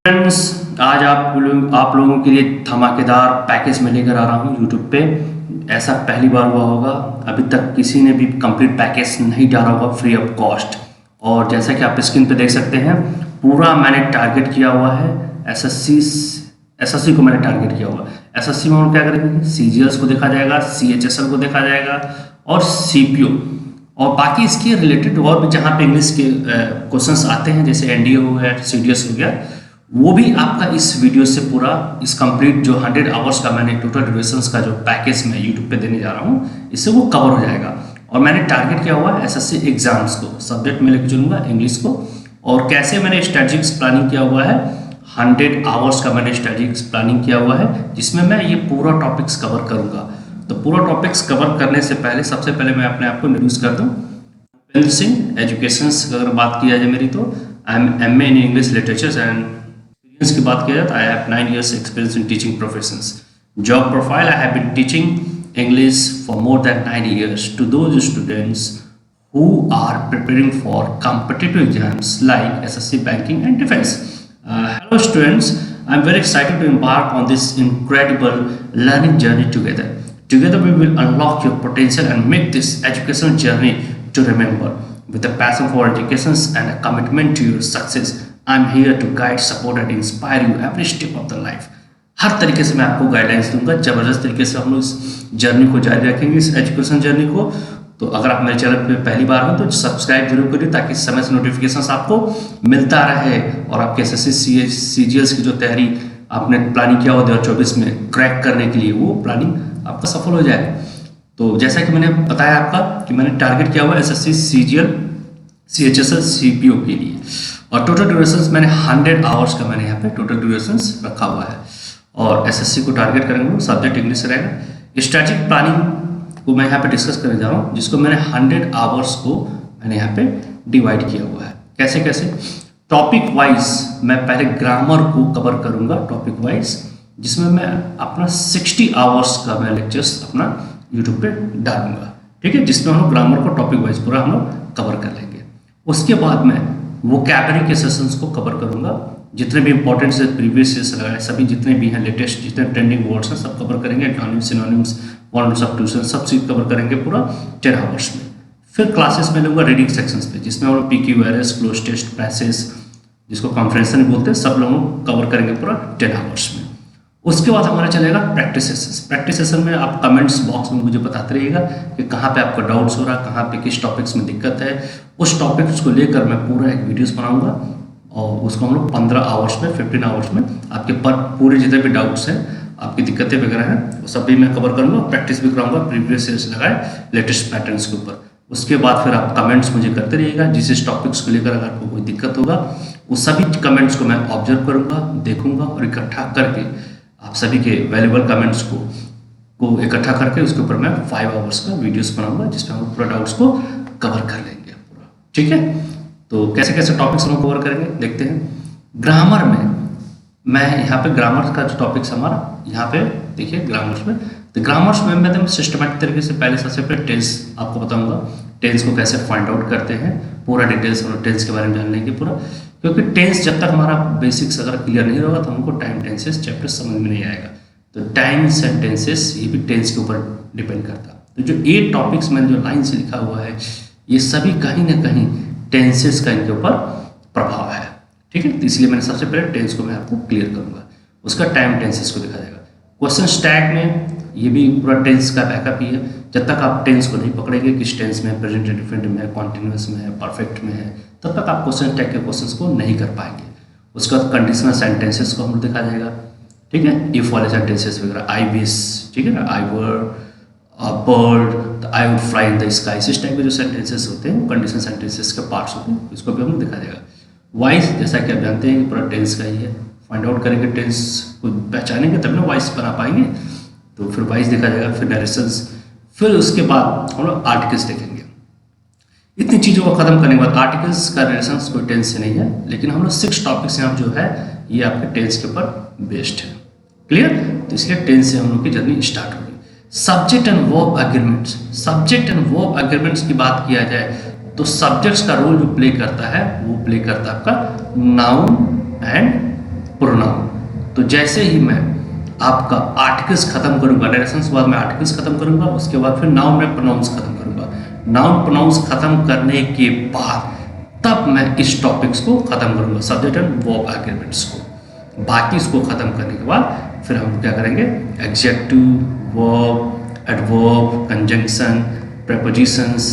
Friends, आज आप लोगों के लिए धमाकेदार पैकेज में लेकर आ रहा हूँ यूट्यूब पे। ऐसा पहली बार हुआ होगा, अभी तक किसी ने भी कंप्लीट पैकेज नहीं डाला होगा फ्री ऑफ कॉस्ट। और जैसा कि आप स्क्रीन पे देख सकते हैं, पूरा मैंने टारगेट किया हुआ है। एसएससी को मैंने टारगेट किया हुआ है। एसएससी में हम क्या करेंगे, सीजीएल्स को देखा जाएगा, सीएचएसएल को देखा जाएगा और सीपीओ और बाकी इसके रिलेटेड और भी जहाँ पे इंग्लिश के क्वेश्चंस आते हैं, जैसे एनडीए हो गया, सीडीएस हो गया, वो भी आपका इस वीडियो से पूरा इस कंप्लीट जो 100 आवर्स का मैंने टोटल ड्यूरेशंस का जो पैकेज मैं यूट्यूब पे देने जा रहा हूँ, इससे वो कवर हो जाएगा। और मैंने टारगेट किया हुआ है एसएससी एग्जाम्स को, सब्जेक्ट में लेकर चलूँगा इंग्लिश को। और कैसे मैंने स्ट्रेटजिक्स प्लानिंग किया हुआ है, 100 आवर्स का मैंने स्ट्रेटजिक्स प्लानिंग किया हुआ है, जिसमें मैं ये पूरा टॉपिक्स कवर करूँगा। तो पूरा टॉपिक्स कवर करने से पहले सबसे पहले मैं अपने आप को इंट्रोड्यूस कर दूँ। उपेंद्र सिंह, एजुकेशन अगर बात किया जाए मेरी, तो I am MA in English literature and की बात किया जाए तो I have 9 years experience in teaching professions. Job profile, I have been teaching English for more than 9 years to those students who are preparing for competitive exams like SSC banking and defense. Hello students, I am very excited to embark on this incredible learning journey together. Together we will unlock your potential and make this educational journey to remember. With a passion for education and a commitment to your success, I am here to guide, support and inspire you every step of the life. हर तरीके से मैं आपको guidance दूंगा। जबरदस्त तरीके से हम लोग इस जर्नी को जारी रखेंगे, इस एजुकेशन जर्नी को। तो अगर आप मेरे चैनल पे पहली बार हो तो सब्सक्राइब जरूर करिए, ताकि समय से नोटिफिकेशंस आपको मिलता रहे और आपके एसएससी सीजीएल्स की जो तैयारी आपने प्लानिंग किया हो 2024 में क्रैक करने के लिए, वो प्लानिंग आपका सफल हो जाए। तो जैसा कि मैंने बताया आपका कि मैंने टारगेट किया हुआ एसएससी सीजीएल सीएचएसएल सीपीओ के लिए, और टोटल ड्यूरेशंस मैंने 100 आवर्स का मैंने यहाँ पे टोटल ड्यूरेशंस रखा हुआ है। और एसएससी को टारगेट करेंगे, सब्जेक्ट इंग्लिश रहेगा। स्ट्रेटेजिक प्लानिंग को मैं यहाँ पे डिस्कस करने जा रहा हूँ, जिसको मैंने 100 आवर्स को मैंने यहाँ पे डिवाइड किया हुआ है। कैसे कैसे, टॉपिक वाइज मैं पहले ग्रामर को कवर करूँगा टॉपिक वाइज, जिसमें मैं अपना 60 आवर्स का मैं लेक्चर्स अपना यूट्यूब पे डालूंगा, ठीक है, जिसमें हम लोग ग्रामर को टॉपिक वाइज पूरा हम लोग कवर कर लेंगे। उसके बाद मैं वोकैबुलरी के सेशंस को कवर करूंगा, जितने भी इंपॉर्टेंट से प्रीवियस ईयर्स लगाए सभी जितने भी हैं, लेटेस्ट जितने ट्रेंडिंग वर्ड्स हैं सब कवर करेंगे। Antonyms, synonyms, forms of tuition सब चीज कवर करेंगे पूरा 10 आवर्स में। फिर क्लासेस में लूँगा रीडिंग सेक्शंस पे, जिसमें हम लोग PQRS, क्लोज टेस्ट, पैसेज, जिसको कॉन्फ्रेंसन बोलते हैं, सब लोग कवर करेंगे पूरा 10 आवर्स में। उसके बाद हमारा चलेगा प्रैक्टिस सेशन। प्रैक्टिस सेशन में आप कमेंट्स बॉक्स में मुझे बताते रहिएगा कि कहाँ पे आपका डाउट्स हो रहा है, कहाँ पे किस टॉपिक्स में दिक्कत है। उस टॉपिक्स को लेकर मैं पूरा एक वीडियोस बनाऊंगा और उसको हम लोग 15 आवर्स में, 15 आवर्स में आपके पूरे जितने भी डाउट्स हैं, आपकी दिक्कतें वगैरह हैं, वो सब भी मैं कवर करूँगा। प्रैक्टिस भी कराऊंगा प्रीवियस ईयर्स लगाए लेटेस्ट पैटर्न्स के ऊपर। उसके बाद फिर आप कमेंट्स मुझे करते रहिएगा, जिस टॉपिक्स को लेकर अगर आपको कोई दिक्कत होगा, उस सभी कमेंट्स को मैं ऑब्जर्व करूँगा, देखूंगा और इकट्ठा करके आप सभी के वैल्यूबल कमेंट्स को इकट्ठा करके उसके ऊपर मैं 5 आवर्स का वीडियोस बनाऊंगा, जिसमें हम पूरा डाउट्स को कवर कर लेंगे पूरा, ठीक है। तो कैसे कैसे टॉपिक्स हम कवर करेंगे देखते हैं। ग्रामर में मैं यहाँ पे ग्रामर का जो टॉपिक्स हमारा यहाँ पे देखिए ग्रामर्स में, तो ग्रामर्स में मैं एकदम सिस्टमैटिक तरीके से पहले सबसे पहले टेंस आपको बताऊंगा, टेंस को कैसे फाइंड आउट करते हैं, पूरा डिटेल्स हम टेंस के बारे में जान लेंगे पूरा। क्योंकि टेंस जब तक हमारा बेसिक्स अगर क्लियर नहीं होगा तो हमको टाइम टेंसेस चैप्टर समझ में नहीं आएगा। तो टाइम्स एंड टेंसेस ये भी टेंस के ऊपर डिपेंड करता है। तो जो 8 टॉपिक्स मैंने जो लाइन से लिखा हुआ है, ये सभी कहीं ना कहीं टेंसेस का इनके ऊपर प्रभाव है, ठीक है। तो इसलिए मैंने सबसे पहले टेंस को मैं आपको क्लियर करूंगा, उसका टाइम टेंसेस को दिखा जाएगा। क्वेश्चन स्टैक में ये भी पूरा टेंस का बैकअप ही है। जब तक आप टेंस को नहीं पकड़ेंगे, किस टेंस में, प्रेजेंट इंडेफिनिट में है, कॉन्टिन्यूअस में है, परफेक्ट में है, तब तक आप क्वेश्चन टैग के क्वेश्चंस को नहीं कर पाएंगे। उसके बाद कंडीशनल सेंटेंसेस को हम दिखा जाएगा, ठीक है, इफ वाले सेंटेंसेस वगैरह, आई विश, ठीक है ना, I were a bird, I would fly in the sky, इस टाइप के जो सेंटेंसेस होते हैं वो कंडीशनल सेंटेंसेस के पार्ट्स होते हैं, इसको भी हम दिखा जाएगा। वॉइस, जैसा कि आप जानते हैं कि पूरा टेंस का ही है, फाइंड आउट करेंगे, टेंस को पहचानेंगे तब ना वॉइस बना पाएंगे। तो फिर वॉइस देखा जाएगा, फिर नरेशंस, फिर उसके बाद हम लोग आर्टिकल्स देखेंगे। इतनी चीज़ों को खत्म करने के बाद आर्टिकल्स का रिलेशंस कोई टेंस से नहीं है, लेकिन हम लोग 6 टॉपिक्स यहाँ जो है ये आपके टेंस के ऊपर बेस्ड है, क्लियर। तो इसलिए टेंस से हम लोग की जर्नी स्टार्ट होगी। Subject and verb agreements, subject and verb agreements की बात किया जाए तो सब्जेक्ट्स का रोल जो प्ले करता है वो प्ले करता है आपका नाउन एंड प्रोनाउन। तो जैसे ही मैं आपका आर्टिकल्स खत्म करूंगा, नरेशंस के बाद मैं आर्टिकल्स खत्म करूंगा, उसके बाद फिर नाउन में प्रोनाउंस खत्म करूंगा। नाउन प्रोनाउंस खत्म करने के बाद तब मैं इस टॉपिक्स को खत्म करूंगा, सब्जेक्ट एंड वर्ब एग्रीमेंट्स को। बाकी इसको खत्म करने के बाद फिर हम क्या करेंगे, adjective, verb, adverb, conjunction, prepositions,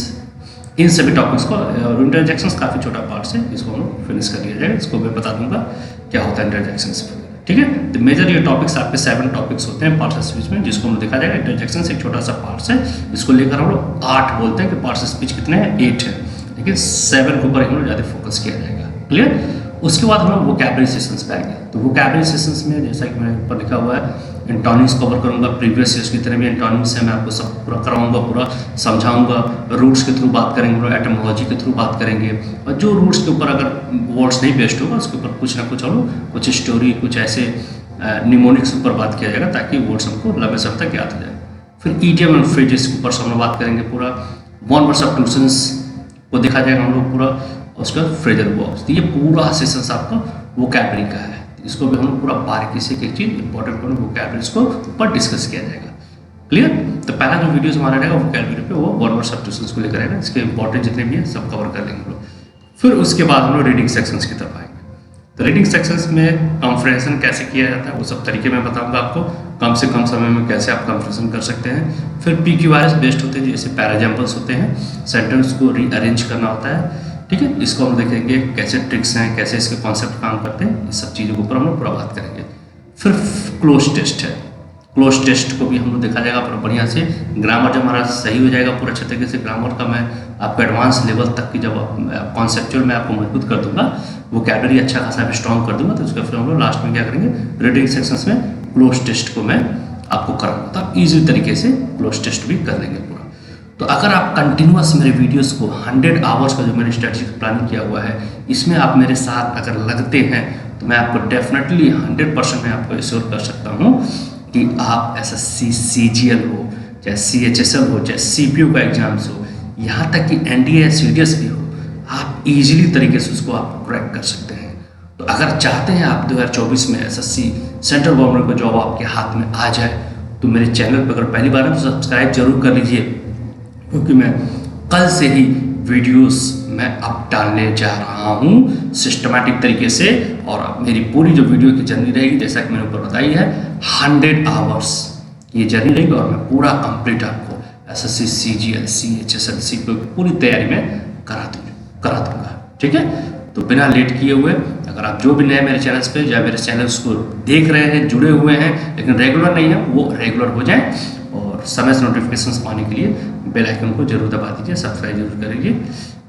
इन सभी टॉपिक्स को। और इंटरजेक्शंस काफ़ी छोटा पार्ट है, इसको हम फिनिश कर लिया जाएगा। इसको मैं बता दूंगा क्या होता है इंटरजेक्शंस। ठीक है, तो मेजर ये टॉपिक्स आपके 7 टॉपिक्स होते हैं पार्ट्स ऑफ स्पीच में, जिसको हम देखा जाएगा। इंटरजेक्शंस एक छोटा सा पार्ट्स है, इसको लेकर हम लोग 8 बोलते हैं कि पार्ट्स ऑफ स्पीच कितने हैं, 8 है, लेकिन 7 के ऊपर हम लोग ज़्यादा फोकस किया जाएगा। क्लियर। उसके बाद हम लोग वोकैबुलरी सेशंस पे आएंगे। तो वोकैबुलरी सेशंस में जैसा कि मैंने ऊपर लिखा हुआ है, एंटोनिम्स कवर करूंगा, प्रीवियस ईयर्स की तरह भी एंटोनिम्स है, मैं आपको सब पूरा कराऊंगा, पूरा समझाऊंगा। रूट्स के थ्रू बात करेंगे, एटमोलॉजी के थ्रू बात करेंगे, और जो रूट्स के ऊपर अगर वर्ड्स नहीं बेस्ड होगा उसके ऊपर कुछ ना कुछ हम लोग कुछ स्टोरी, कुछ ऐसे निमोनिक्स ऊपर बात किया जाएगा ताकि वर्ड्स हमको लंबे समय तक याद हो जाए। फिर ईडियम एंड फ्रेजेस के ऊपर हम लोग बात करेंगे पूरा। 1 वर्ड सब्स्टिट्यूशंस को देखा जाएगा हम लोग पूरा, उसका फ्रेजल वर्ब्स। तो ये पूरा सेशंस आपका वोकैबुलरी का है, इसको भी हम लोग पूरा बारीकी से एक चीज़ इंपॉर्टेंट वोकैबुलरीज को ऊपर डिस्कस किया जाएगा। क्लियर। तो पहला जो वीडियोस हमारा रहेगा वोकैबुलरी पे, वो 1 वर्ड सब्स्टिट्यूशंस को लेकर रहेगा, इसके इंपॉर्टेंट जितने भी हैं सब कवर कर लेंगे हम लोग। फिर उसके बाद हम लोग रीडिंग सेक्शंस की तरफ आएंगे। तो रीडिंग सेक्शंस में कॉम्प्रिहेंशन कैसे किया जाता है वो सब तरीके मैं बताऊंगा आपको, कम से कम समय में कैसे आप कॉम्प्रिहेंशन कर सकते हैं। फिर PQRS बेस्ड होते हैं, जैसे पैराजम्पल्स होते हैं, सेंटेंस को रीअरेंज करना होता है। ठीक है, इसको हम देखेंगे कैसे ट्रिक्स हैं, कैसे इसके कॉन्सेप्ट काम करते हैं, इस सब चीज़ों के ऊपर हम लोग पूरा बात करेंगे। फिर क्लोज टेस्ट है, क्लोज टेस्ट को भी हम लोग देखा जाएगा पूरा बढ़िया से। ग्रामर जब हमारा सही हो जाएगा पूरा अच्छे तरीके से, ग्रामर का मैं आपको एडवांस लेवल तक की जब कॉन्सेप्चुअल मैं आपको मजबूत कर दूंगा, वोकैबुलरी अच्छा खासा स्ट्रॉन्ग कर दूंगा, तो उसके फिर हम लोग लास्ट में क्या करेंगे, रीडिंग सेक्शंस में क्लोज टेस्ट को मैं आपको कराऊंगा, तो आप ईजी तरीके से क्लोज टेस्ट भी कर लेंगे पूरा। तो अगर आप कंटिन्यूस मेरे वीडियोस को 100 आवर्स का जो मैंने स्ट्रेटेजिक प्लानिंग किया हुआ है, इसमें आप मेरे साथ अगर लगते हैं तो मैं आपको डेफिनेटली 100% मैं आपको एश्योर कर सकता हूँ कि आप SSC CGL हो, चाहे CHSL हो, चाहे CPU का एग्जाम्स हो, यहाँ तक कि NDA CDS भी हो, आप इजीली तरीके से उसको आप क्रैक कर सकते हैं। तो अगर चाहते हैं आप 2024 में SSC सेंट्रल गवर्नमेंट का जॉब आपके हाथ में आ जाए, तो मेरे चैनल पर अगर पहली बार है तो सब्सक्राइब जरूर कर लीजिए, क्योंकि मैं कल से ही वीडियोस मैं अब डालने जा रहा हूँ सिस्टमैटिक तरीके से। और मेरी पूरी जो वीडियो की जर्नी रहेगी, जैसा कि मैंने ऊपर बताई है, 100 आवर्स ये जर्नी रहेगी, और मैं पूरा कंप्लीट आपको SSC CGL CHSL CPU पूरी तैयारी में करा दूंगा। ठीक है, तो बिना लेट किए हुए, अगर आप जो भी नए मेरे चैनल्स पे या मेरे चैनल्स को देख रहे हैं, जुड़े हुए हैं लेकिन रेगुलर नहीं है, वो रेगुलर हो जाएं, और समय से नोटिफिकेशंस पाने के लिए बेल आइकन को जरूर दबा दीजिए, सब्सक्राइब जरूर करिए।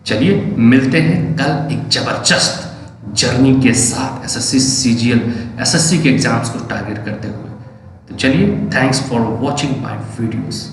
चलिए मिलते हैं कल एक ज़बरदस्त जर्नी के साथ SSC CGL SSC के एग्जाम्स को टारगेट करते हुए। तो चलिए, thanks for watching my videos.